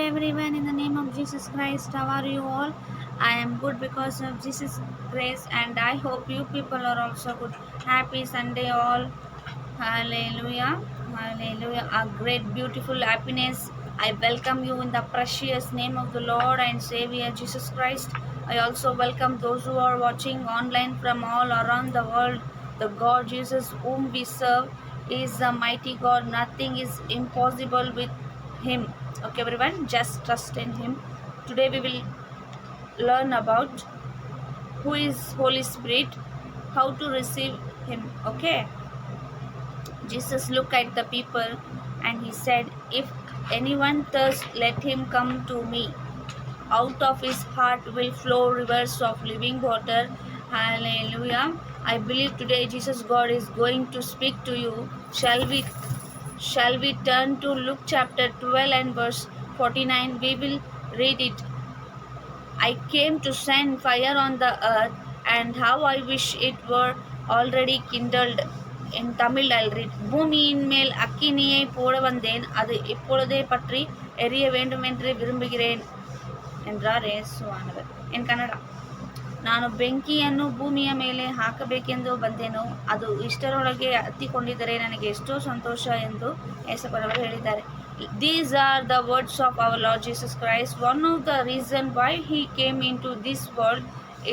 everyone, in the name of Jesus Christ. How are you all? I am good because of Jesus' grace, and I hope you people are also good. Happy Sunday, all. Hallelujah. Hallelujah. A great, beautiful happiness. I welcome you in the precious name of the Lord and Savior Jesus Christ. I also welcome those who are watching online from all around the world. The God Jesus whom we serve is a mighty God. Nothing is impossible with Him. Okay, everyone, just trust in Him. Today we will learn about who is Holy Spirit, how to receive Him. Okay. Jesus looked at the people and he said, "If anyone thirsts, let him come to me. Out of his heart will flow rivers of living water." Hallelujah. I believe today Jesus God is going to speak to you. Shall we turn to Luke chapter 12 and verse 49? We will read it. "I came to send fire on the earth, and how I wish it were already kindled." In Tamil I'll read. "பூமியின் மேல் அக்கினியை போட வந்தேன், அது இப்பொழுதே பற்றி எரிய வேண்டுமென்று விரும்புகிறேன் என்றார் ಯೇಸುವಾನவர். In ಕನ್ನಡ, ನಾನು ಬೆಂಕಿಯನ್ನು ಭೂಮಿಯ ಮೇಲೆ ಹಾಕಬೇಕೆಂದು ಬಂದೆನು, ಅದು ಇಷ್ಟರೊಳಗೆ ಹತ್ತಿಕೊಂಡಿದ್ದರೆ ನನಗೆ ಎಷ್ಟೋ ಸಂತೋಷ ಎಂದು ಯೇಸುವರವರು ಹೇಳಿದ್ದಾರೆ. These are the words of our Lord Jesus Christ. One of the reasons why He came into this world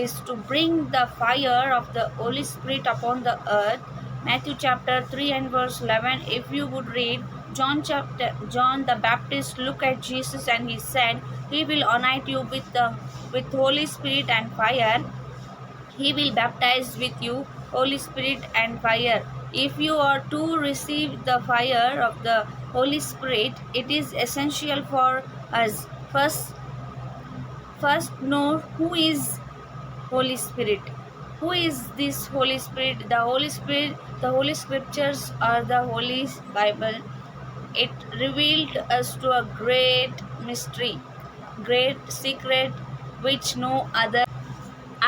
is to bring the fire of the Holy Spirit upon the earth. Matthew chapter 3 and verse 11, if you would read, John the Baptist looked at Jesus and he said, "He will anoint you with Holy Spirit and fire. He will baptize with you Holy Spirit and fire." If you are to receive the fire of the Holy Spirit, it is essential for us first know who is Holy Spirit. Who is this Holy Spirit? The Holy Spirit, the Holy Scriptures are the Holy Bible. It revealed us to a great mystery, great secret which no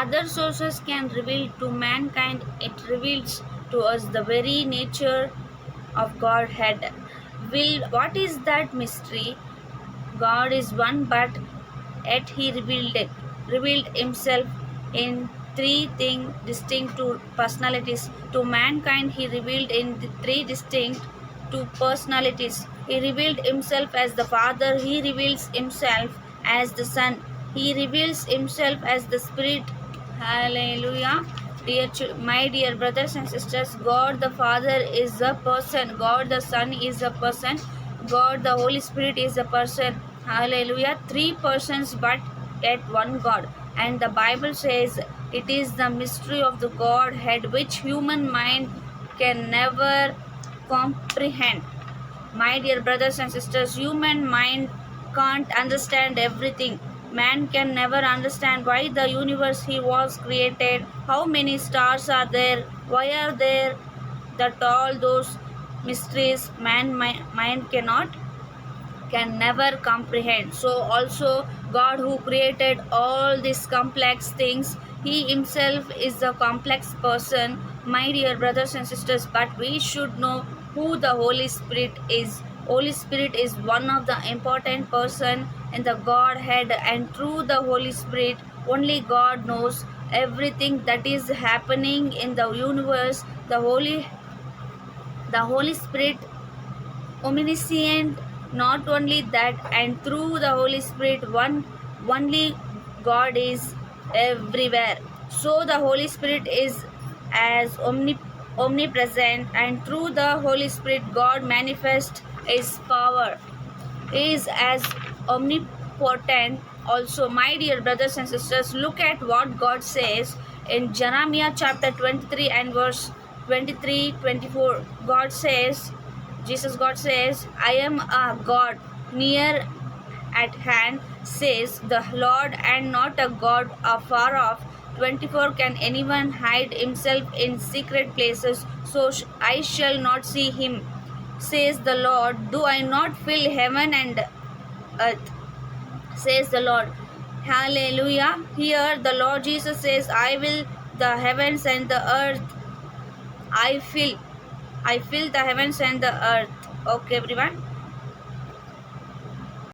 other sources can reveal to mankind. It reveals to us the very nature of Godhead. What is that mystery? God is one, but yet He revealed Himself in distinct personalities. To mankind, He revealed in three distinct personalities. He revealed Himself as the Father. He reveals Himself as the Son. He reveals Himself as the Spirit. Hallelujah. My dear brothers and sisters, God the Father is a person. God the Son is a person. God the Holy Spirit is a person. Hallelujah. Three persons, but yet one God. And the Bible says it is the mystery of the Godhead which human mind can never comprehend. My dear brothers and sisters, human mind can't understand everything. Man can never understand why the universe he was created, how many stars are there, why are there, that all those mysteries mind can never comprehend. So also God who created all these complex things, He Himself is a complex person, my dear brothers and sisters. But we should know who the Holy Spirit is. Holy Spirit is one of the important person in the Godhead, and through the Holy Spirit only God knows everything that is happening in the universe. The Holy Spirit omniscient. Not only that, and through the Holy Spirit only God is everywhere. So the Holy Spirit is as omnipresent, and through the Holy Spirit God manifests His power. He is as omnipotent also. My dear brothers and sisters, look at what God says in Jeremiah chapter 23 and verse 23-24. God says, "I am a God near at hand, says the Lord, and not a God afar off." 24. Can anyone hide himself in secret places? So I shall not see him, says the Lord. Do I not fill heaven and earth, says the Lord. Hallelujah. Here the Lord Jesus says, "I will the heavens and the earth." I fill the heavens and the earth. Okay, everyone.